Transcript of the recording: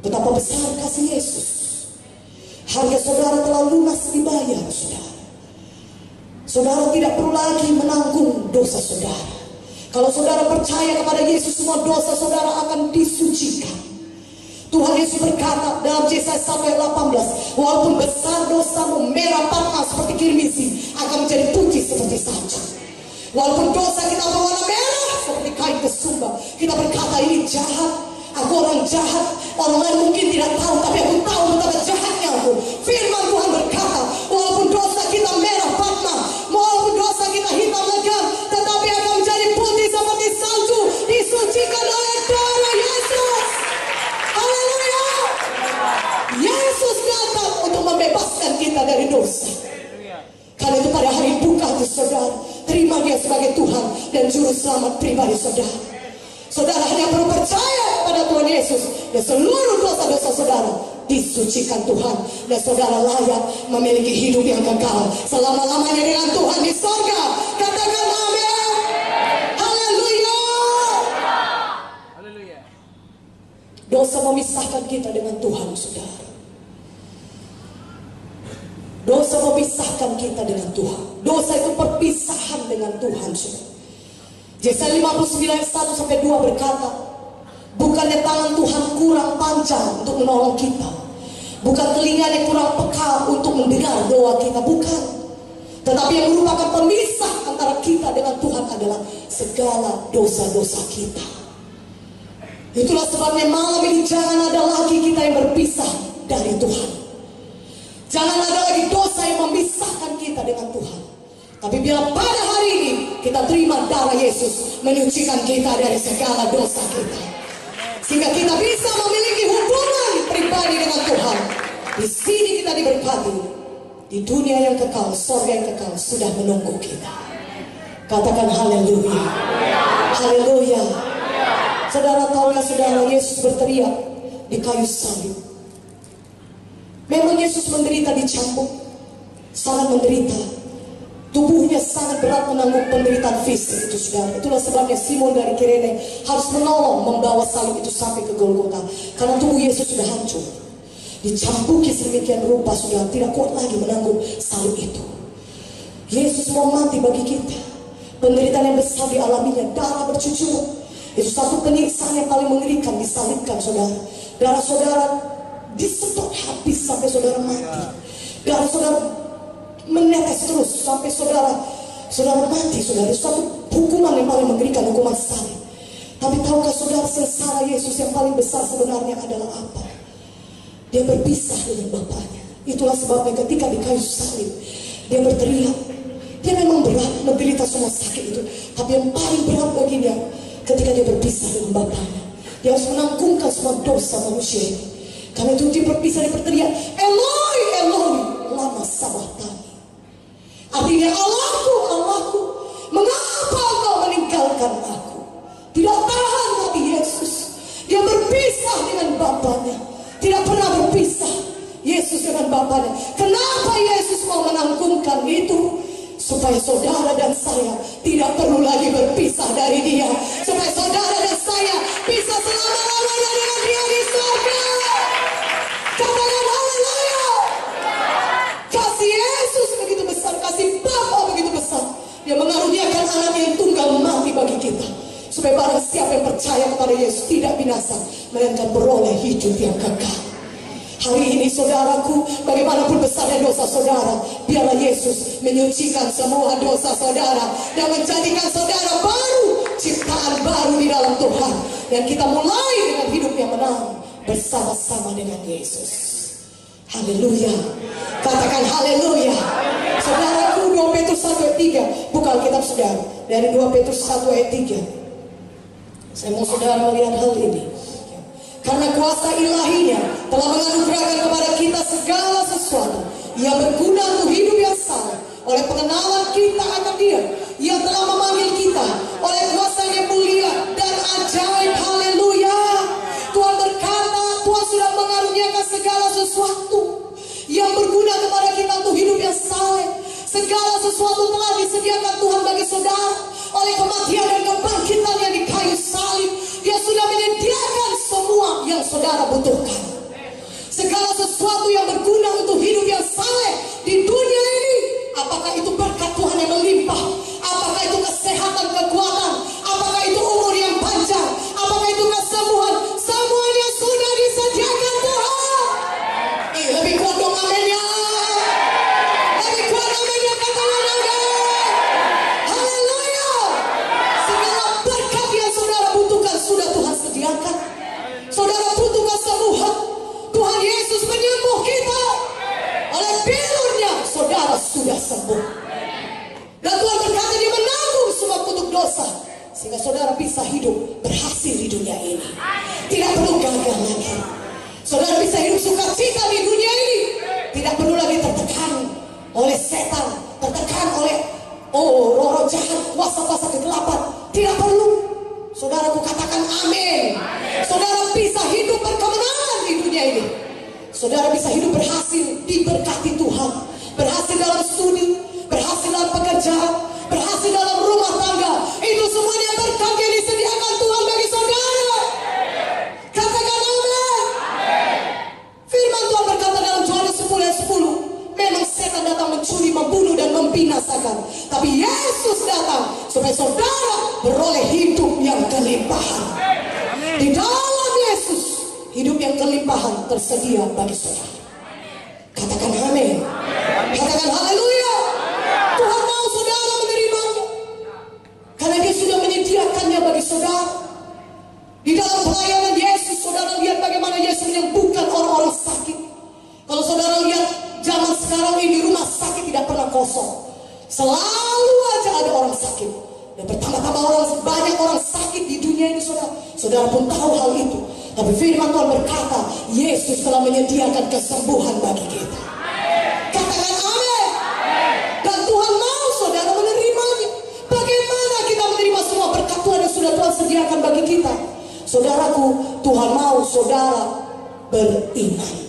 Betapa besar kasih Yesus. Harga saudara telah lunas dibayar, saudara. Saudara tidak perlu lagi menanggung dosa saudara. Kalau saudara percaya kepada Yesus, semua dosa saudara akan disucikan. Tuhan Yesus berkata dalam Yesaya 1:18, walaupun besar dosamu merah patna seperti kirmisi, akan menjadi putih seperti salju. Walaupun dosa kita berwarna merah seperti kain kesumba, kita berkata ini jahat, aku orang jahat. Orang lain mungkin tidak tahu, tapi aku tahu betapa jahatnya aku. Firman Tuhan berkata, walaupun dosa kita merah patna, walaupun dosa kita hitam legam, tetapi akan menjadi putih seperti salju, disucikan oleh darah Yesus. Haleluya. Yesus datang untuk membebaskan kita dari dosa. Karena itu pada hari buka itu saudara, terima dia sebagai Tuhan dan Juru Selamat pribadi saudara. Saudara hanya perlu percaya pada Tuhan Yesus, dan seluruh dosa-dosa saudara disucikan Tuhan, dan saudara layak memiliki hidup yang kekal selama-lamanya dengan Tuhan di sorga. Katakan amin. Haleluya. Dosa memisahkan kita dengan Tuhan, saudara. Dosa memisahkan kita dengan Tuhan. Dosa itu perpisahan dengan Tuhan, saudara. Yesaya 59:1-2 berkata, bukannya tangan Tuhan kurang panjang untuk menolong kita, bukan telinganya kurang peka untuk mendengar doa kita, bukan. Tetapi yang merupakan pemisah antara kita dengan Tuhan adalah segala dosa-dosa kita. Itulah sebabnya malam ini jangan ada lagi kita yang berpisah dari Tuhan. Jangan ada lagi dosa yang memisahkan kita dengan Tuhan. Tapi bila pada hari ini kita terima darah Yesus menyucikan kita dari segala dosa kita, sehingga kita bisa memiliki hubungan pribadi dengan Tuhan. Di sini kita diberkati. Di dunia yang kekal, surga yang kekal sudah menunggu kita. Katakan haleluya. Haleluya. Saudara tahukah saudara, Yesus berteriak di kayu salib. Memang Yesus menderita dicambuk, sangat menderita. Tubuhnya sangat berat menanggung penderitaan fisik itu, saudara. Itulah sebabnya Simon dari Kirene harus menolong membawa salib itu sampai ke Golgota, karena tubuh Yesus sudah hancur, dicambuki sedemikian rupa, saudara, tidak kuat lagi menanggung salib itu. Yesus mau mati bagi kita. Penderitaan yang besar dialaminya, darah bercucuran. Itu satu penyiksaan yang paling mengerikan, disalibkan, saudara. Darah saudara disedot habis sampai saudara mati. Darah saudara menetes terus sampai saudara mati, saudara. Itu satu hukuman yang paling mengerikan, hukuman salib. Tapi tahukah saudara, sengsara Yesus yang paling besar sebenarnya adalah apa? Dia berpisah dengan Bapaknya. Itulah sebabnya ketika di kayu salib dia berteriak. Dia memang berat menderita semua sakit itu, tapi yang paling berat baginya ketika dia berpisah dengan Bapaknya. Dia harus menanggungkan semua dosa manusia ini. Karena itu dia berpisah, dia berteriak, Eloi, Eloi, lama sabachthani. Artinya, Allahku, Allahku, mengapa engkau meninggalkan aku? Tidak tahan hati Yesus. Dia berpisah dengan Bapaknya. Tidak pernah berpisah Yesus dengan Bapaknya. Kenapa Yesus mau menanggungkan itu? Supaya saudara dan saya tidak perlu lagi berpisah dari dia. Supaya saudara dan saya bisa selama-lamanya dengan dia di surga. Katakan haleluya. Kasih Yesus begitu besar, kasih Bapa begitu besar. Dia mengaruniakan anak yang tunggal mati bagi kita, supaya barang siapa yang percaya kepada Yesus tidak binasa, melainkan beroleh hidup yang kekal. Hari ini saudaraku, bagaimanapun besarnya dosa saudara, biarlah Yesus menyucikan semua dosa saudara dan menjadikan saudara baru, ciptaan baru di dalam Tuhan. Dan kita mulai dengan hidup yang menang bersama-sama dengan Yesus. Haleluya. Katakan haleluya. Saudaraku, 2 Petrus 1 ayat 3. Buka Alkitab saudara, dari 2 Petrus 1 ayat 3. Saya mau saudara melihat hal ini. Karena kuasa ilahinya telah menganugerahkan kepada kita segala sesuatu yang berguna untuk hidup yang saleh oleh pengenalan kita akan Dia yang telah memanggil kita oleh kuasa yang mulia dan ajaib. Haleluya. Tuhan berkata, Tuhan sudah mengaruniakan segala sesuatu yang berguna kepada kita untuk hidup yang saleh. Segala sesuatu telah disediakan Tuhan bagi saudara oleh kematian dan kebangkitan yang di kayu salib. Dia sudah menyediakan semua yang saudara butuhkan. Segala sesuatu yang berguna untuk hidup yang saleh di dunia ini, apakah itu berkat Tuhan yang melimpah, apakah itu kesehatan, kekuatan, apakah itu umur yang panjang, apakah itu kesembuhan, semuanya sudah disediakan Tuhan. Lebih kuat dong amennya. Lebih kuat amennya, katanya dong. Haleluya. Segala berkat yang saudara butuhkan sudah Tuhan sediakan. Saudara butuh kesembuhan, Tuhan Yesus menyembuh kita. Oleh pilurnya saudara sudah sembuh. Dan Tuhan berkata dia menanggung semua kutuk dosa, sehingga saudara bisa hidup berhasil di dunia ini. Tidak perlu gagal lagi. Saudara bisa hidup sukacita di dunia ini. Tidak perlu lagi tertekan oleh setan, tertekan oleh roh-roh jahat, kuasa-kuasa kegelapan. Tidak perlu. Saudara, aku katakan amin. Saudara bisa hidup berkemenangan di dunia ini. Saudara bisa hidup berhasil, diberkati Tuhan. Berhasil dalam studi, berhasil dalam pekerjaan, berhasil dalam rumah tangga. Itu semuanya berkat yang disediakan Tuhan bagi saudara. Katakan amin. Firman Tuhan berkata dalam Yohanes 10 ayat 10, memang setan datang mencuri, membunuh dan membinasakan, tapi Yesus datang supaya saudara beroleh hidup yang kelimpahan. Di dalam Yesus hidup yang kelimpahan tersedia bagi saudara. Katakan amin. Katakan haleluya. Tuhan mau saudara menerimanya, karena dia sudah menyediakannya bagi saudara. Di dalam pelayanan Yesus, saudara lihat bagaimana Yesus menyembuhkan orang-orang sakit. Kalau saudara lihat zaman sekarang ini, rumah sakit tidak pernah kosong. Selalu aja ada orang sakit. Dan bertambah-tambah banyak orang sakit di dunia ini, saudara. Saudara pun tahu hal itu. Tapi firman Tuhan berkata, Yesus telah menyediakan kesembuhan bagi kita. Katakan amin. Dan Tuhan mau saudara menerimanya. Bagaimana kita menerima semua berkat Tuhan yang sudah Tuhan sediakan bagi kita? Saudaraku, Tuhan mau saudara beriman.